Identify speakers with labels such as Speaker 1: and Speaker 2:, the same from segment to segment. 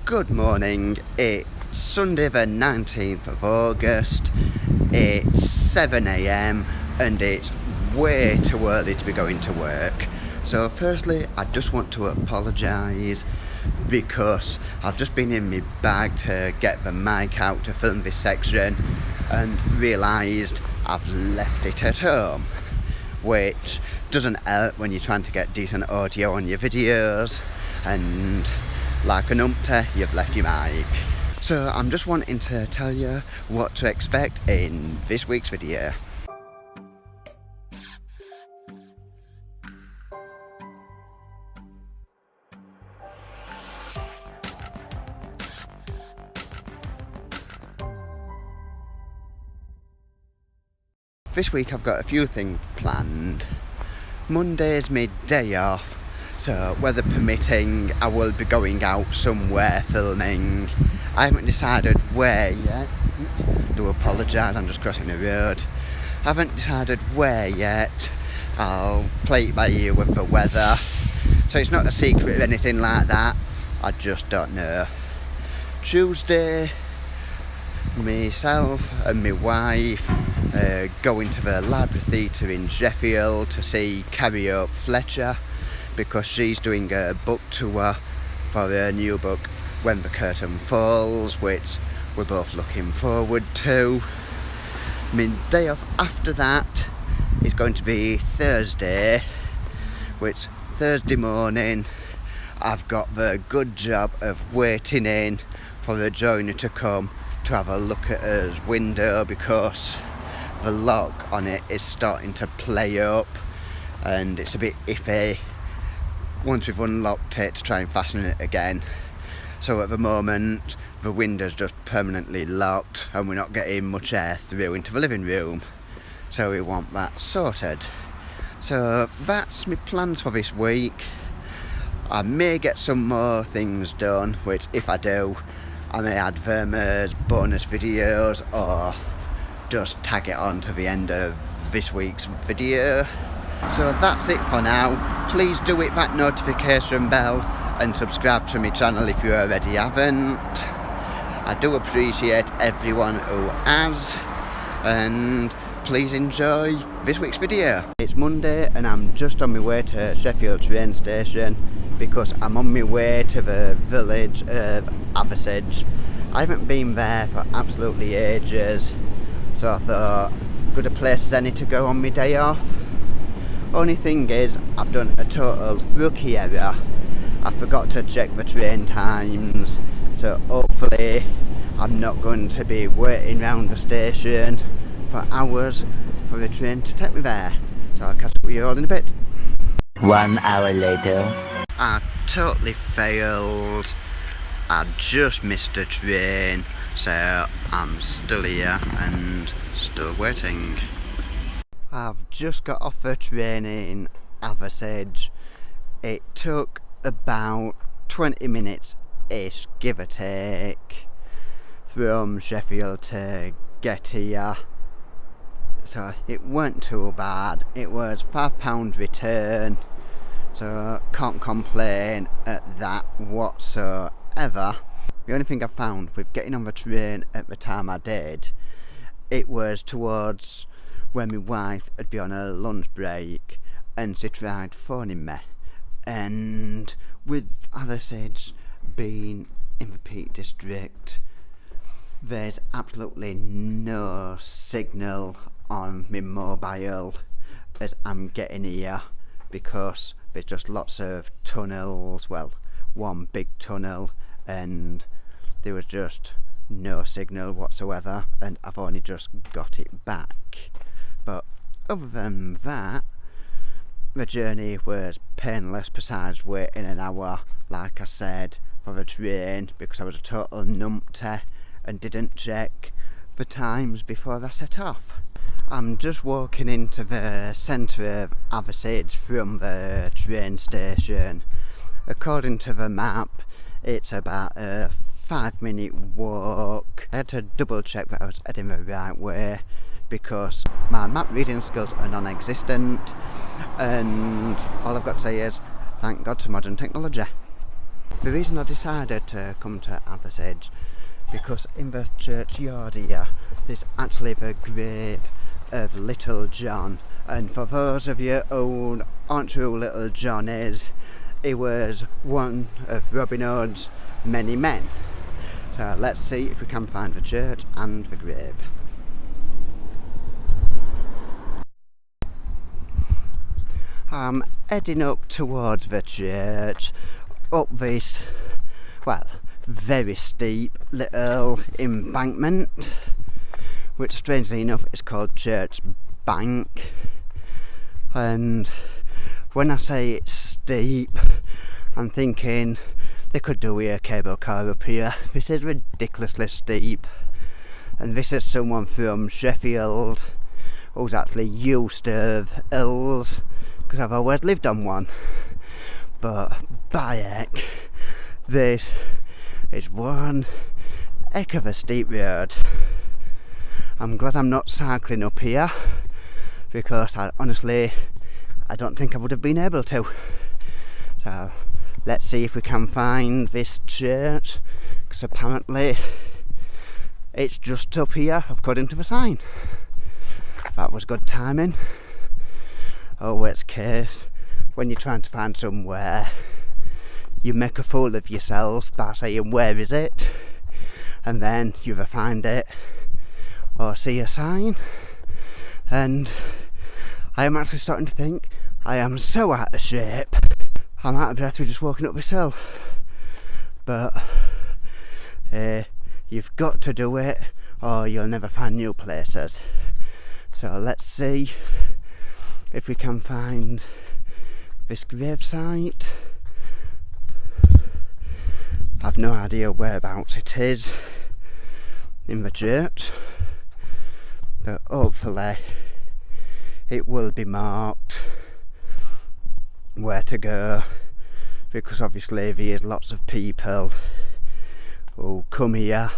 Speaker 1: Good morning, it's Sunday the 19th of August, it's 7 AM and it's way too early to be going to work. So firstly, I just want to apologise because I've just been in my bag to get the mic out to film this section and realised I've left it at home, which doesn't help when you're trying to get decent audio on your videos, and like a numpty, you've left your mic. So I'm just wanting to tell you what to expect in this week's video. This week I've got a few things planned. Monday's my day off, so weather permitting I will be going out somewhere filming. I haven't decided where yet. I do apologise, I'm just crossing the road. I haven't decided where yet. I'll play it by ear with the weather. So it's not a secret or anything like that, I just don't know. Tuesday, myself and my wife going to the Library Theatre in Sheffield to see Carrie Hope Fletcher, because she's doing a book tour for her new book When the Curtain Falls, which we're both looking forward to. My day off after that is going to be Thursday, which Thursday morning I've got the good job of waiting in for the joiner to come to have a look at her window, because the lock on it is starting to play up and it's a bit iffy once we've unlocked it to try and fasten it again. So at the moment the window's just permanently locked and we're not getting much air through into the living room, so we want that sorted. So that's my plans for this week. I may get some more things done, which if I do I may add them as bonus videos or just tag it on to the end of this week's video. So that's it for now. Please do hit that notification bell and subscribe to my channel if you already haven't. I do appreciate everyone who has, and please enjoy this week's video. It's Monday and I'm just on my way to Sheffield train station because I'm on my way to the village of Hathersage. I haven't been there for absolutely ages, so I thought, good a place as any to go on my day off. Only thing is, I've done a total rookie error. I forgot to check the train times, so hopefully I'm not going to be waiting around the station for hours for the train to take me there. So I'll catch up with you all in a bit.
Speaker 2: 1 hour later.
Speaker 1: I totally failed. I just missed a train, so I'm still here and still waiting. I've just got off the train in Hathersage. It took about 20 minutes-ish, give or take, from Sheffield to get here. So it weren't too bad. It was £5 return, so can't complain at that whatsoever. The only thing I found with getting on the train at the time I did, it was towards when my wife had been on her lunch break and she tried phoning me, and with Hathersage being in the Peak District, there's absolutely no signal on my mobile as I'm getting here, because there's just lots of tunnels, well, one big tunnel, and there was just no signal whatsoever, and I've only just got it back. But other than that, the journey was painless, besides waiting an hour, like I said, for the train, because I was a total numpty and didn't check the times before I set off. I'm just walking into the centre of Hathersage from the train station. According to the map, it's about a 5-minute walk. I had to double check that I was heading the right way, because my map reading skills are non-existent, and all I've got to say is thank God for modern technology. The reason I decided to come to Hathersage, because in the churchyard here there's actually the grave of Little John, and for those of you who aren't sure who Little John is, he was one of Robin Hood's many men. So let's see if we can find the church and the grave. I'm heading up towards the church, up this, well, very steep little embankment, which strangely enough is called Church Bank. And when I say it's steep, I'm thinking they could do a cable car up here. This is ridiculously steep, and this is someone from Sheffield who's actually used to have hills, because I've always lived on one. But by heck, this is one heck of a steep road. I'm glad I'm not cycling up here, because honestly I don't think I would have been able to. So let's see if we can find this church, because apparently it's just up here according to the sign. That was good timing. Oh, worst case, when you're trying to find somewhere, you make a fool of yourself by saying where is it, and then you either find it or see a sign. And I am actually starting to think I am so out of shape, I'm out of breath with just walking up this hill. But you've got to do it or you'll never find new places. So let's see if we can find this gravesite. I've no idea whereabouts it is in the church, but hopefully it will be marked where to go, because obviously there's lots of people who come here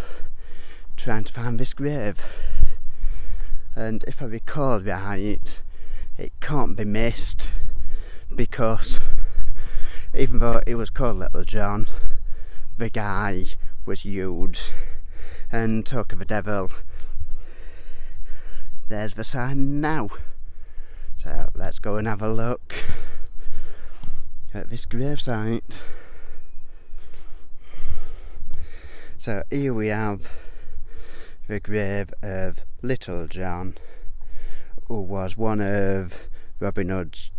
Speaker 1: trying to find this grave. And if I recall right, it can't be missed, because even though it was called Little John, the guy was huge. And talk of the devil, there's the sign now. So let's go and have a look at this gravesite. So here we have the grave of Little John, who was one of Robin Hood's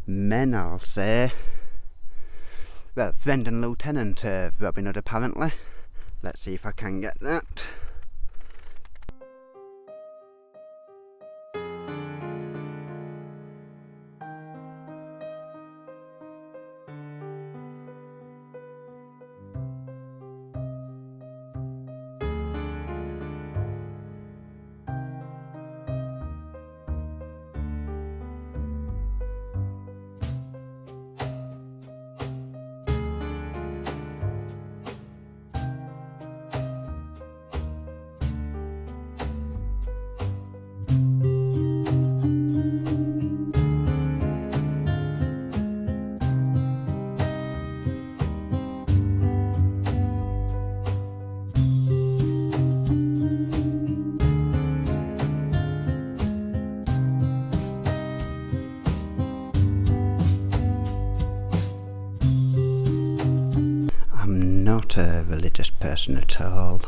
Speaker 1: men, I'll say. Well, friend and lieutenant of Robin Hood apparently. Let's see if I can get that. Not a religious person at all,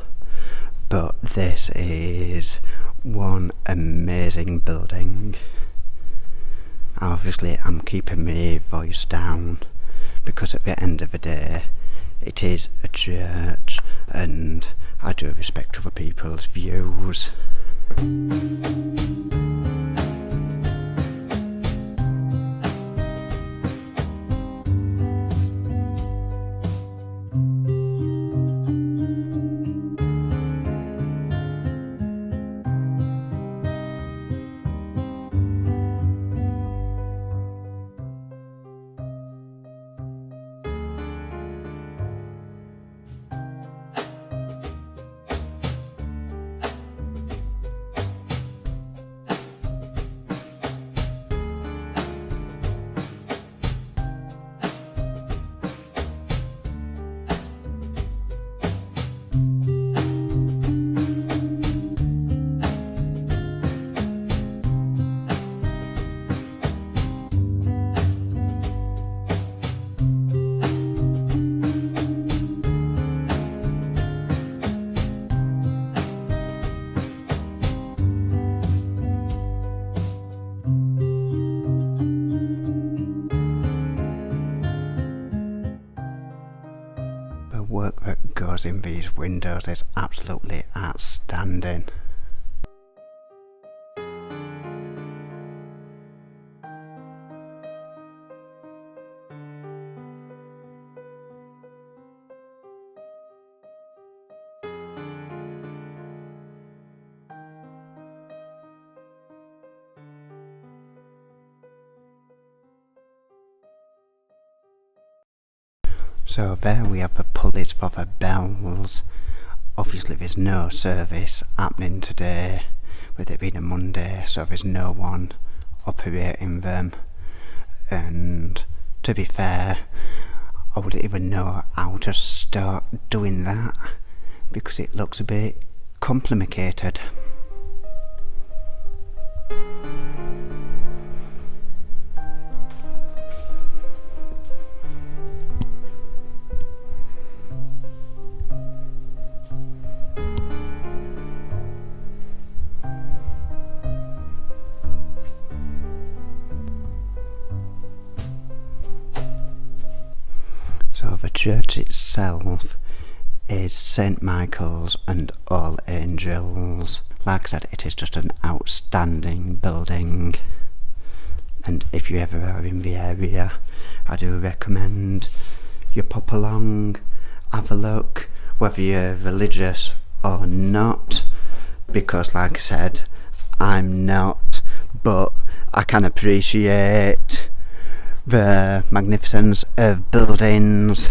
Speaker 1: but this is one amazing building. Obviously I'm keeping my voice down because at the end of the day it is a church and I do respect other people's views. that goes in these windows is absolutely outstanding. So there we have the pulleys for the bells. Obviously there's no service happening today, with it being a Monday, so there's no one operating them. And to be fair, I wouldn't even know how to start doing that, because it looks a bit complicated. So the church itself is St Michael's and All Angels. Like I said, it is just an outstanding building, and if you ever are in the area, I do recommend you pop along, have a look, whether you're religious or not, because like I said, I'm not, but I can appreciate the magnificence of buildings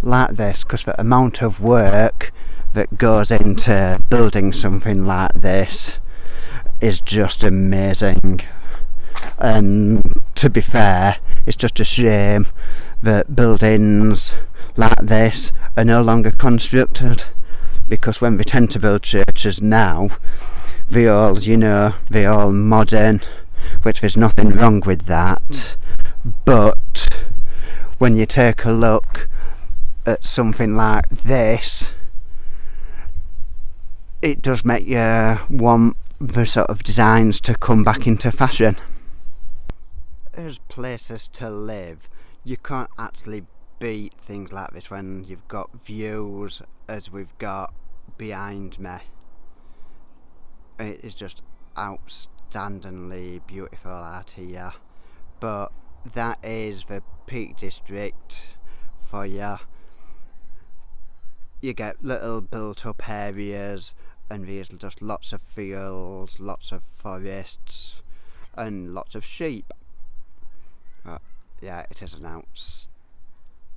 Speaker 1: like this, because the amount of work that goes into building something like this is just amazing. And to be fair, it's just a shame that buildings like this are no longer constructed, because when we tend to build churches now, they're all modern, which there's nothing wrong with that. But when you take a look at something like this, it does make you want the sort of designs to come back into fashion. As places to live, you can't actually beat things like this when you've got views as we've got behind me. It is just outstandingly beautiful out here. But that is the Peak District for you. You get little built up areas, and there's just lots of fields, lots of forests, and lots of sheep. But yeah, it is an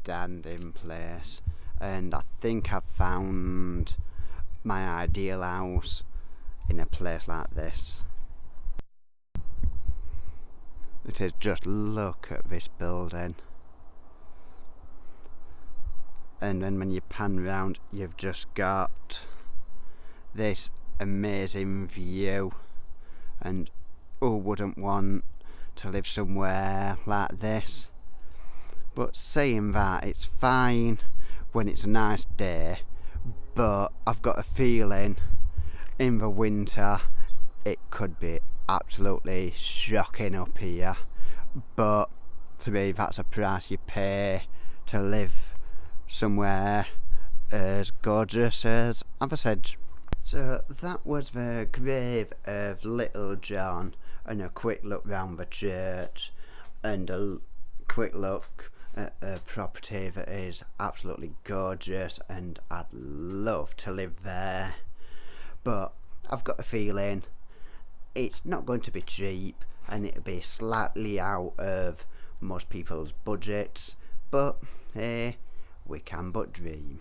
Speaker 1: outstanding place, and I think I've found my ideal house in a place like this. It is just, look at this building, and then when you pan round, you've just got this amazing view, and who wouldn't want to live somewhere like this? But saying that, it's fine when it's a nice day, but I've got a feeling in the winter it could be absolutely shocking up here. But to me, that's a price you pay to live somewhere as gorgeous as Hathersage. So that was the grave of Little John, and a quick look round the church, and a quick look at a property that is absolutely gorgeous, and I'd love to live there. But I've got a feeling it's not going to be cheap, and it'll be slightly out of most people's budgets, but hey, we can but dream.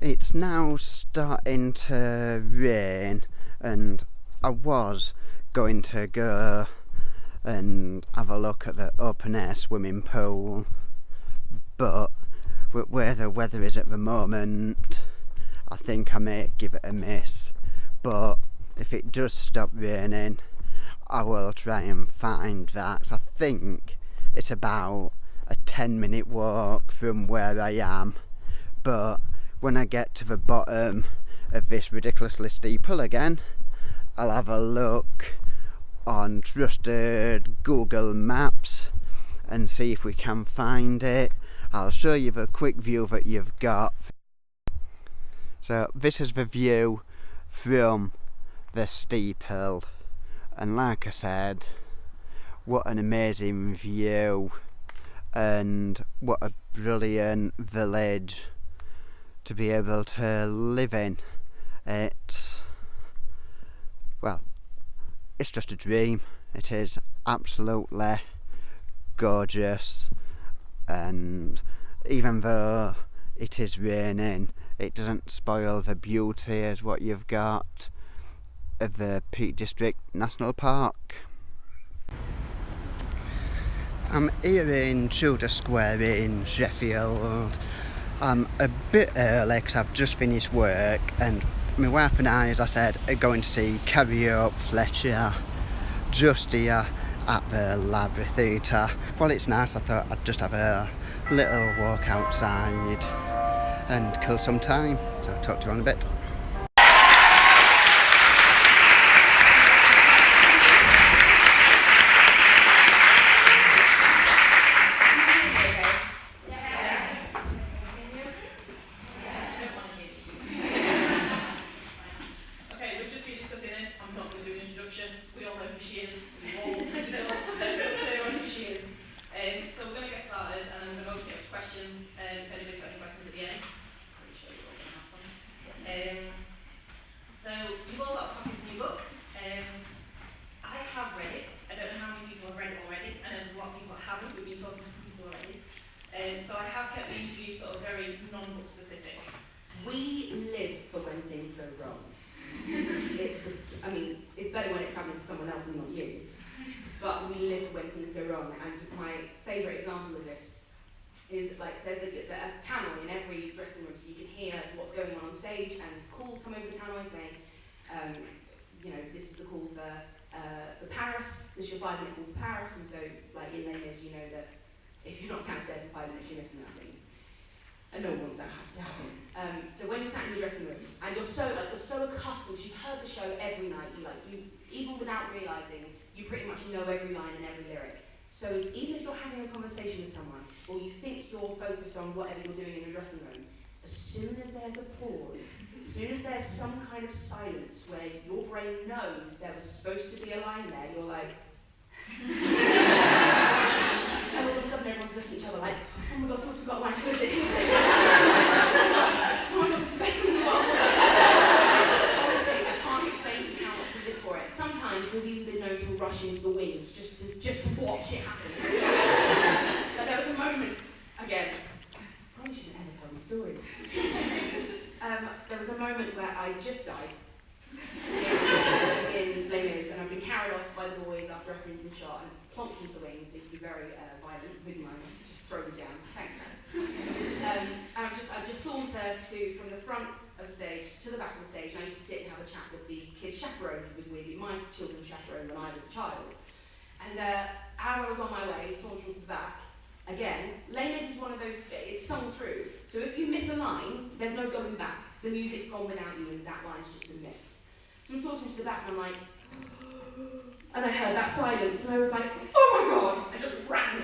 Speaker 1: It's now starting to rain, and I was going to go and have a look at the open air swimming pool, but where the weather is at the moment, I think I may give it a miss. But if it does stop raining, I will try and find that. I think it's about a 10-minute walk from where I am, but when I get to the bottom of this ridiculously steep hill again, I'll have a look on trusted Google Maps and see if we can find it. I'll show you the quick view that you've got. So this is the view from the steep hill, and like I said, what an amazing view, and what a brilliant village to be able to live in. It's just a dream. It is absolutely gorgeous, and even though it is raining, it doesn't spoil the beauty as what you've got of the Peak District National Park. I'm here in Tudor Square in Sheffield. I'm a bit early because I've just finished work, and my wife and I, as I said, are going to see Carrie Hope Fletcher just here at the Library Theatre. Well, it's nice, I thought I'd just have a little walk outside and kill some time. So I'll talk to you in a bit.
Speaker 3: So I have kept the interview sort of very non-book specific. We live for when things go wrong. It's better when it's happening to someone else and not you. But we live for when things go wrong. And my favourite example of this is like there's a tannoy in every dressing room, so you can hear what's going on stage, and calls come over the tannoy saying, this is the call for Paris. This is your 5-minute call for Paris, and so like in Les Mis, you know that if you're not downstairs in 5 minutes, you're missing that scene. And no one wants that to happen. So when you're sat in your dressing room, and you're so accustomed, you've heard the show every night, you even without realising, you pretty much know every line and every lyric. So even if you're having a conversation with someone, or you think you're focused on whatever you're doing in your dressing room, as soon as there's a pause, as soon as there's some kind of silence where your brain knows there was supposed to be a line there, you're like, and all of a sudden everyone's looking at each other like, oh my god, someone's forgot a line, who is it? Oh my god, it's the best thing in the world. Honestly, I can't explain to you how much we live for it. Sometimes we've even been known to rush into the wings just to watch it happen. But there was a moment, again, I probably shouldn't ever tell these stories. There was a moment where I just died in Les Mis, and I've been carried off by the boys after I've been shot and plonked into the wings. They used to be very violent with mine, just throw me down. Thanks, guys. I just saunter from the front of the stage to the back of the stage, and I used to sit and have a chat with the kid chaperone who was with me, my children's chaperone when I was a child. And as I was on my way, sauntering to the back, again, Les Mis is one of those, it's sung through, so if you miss a line, there's no going back. The music's gone without you, and that line's just been missed. So I'm sauntering to the back, and I'm like, and I heard that silence, and I was like, oh my god, I just ran.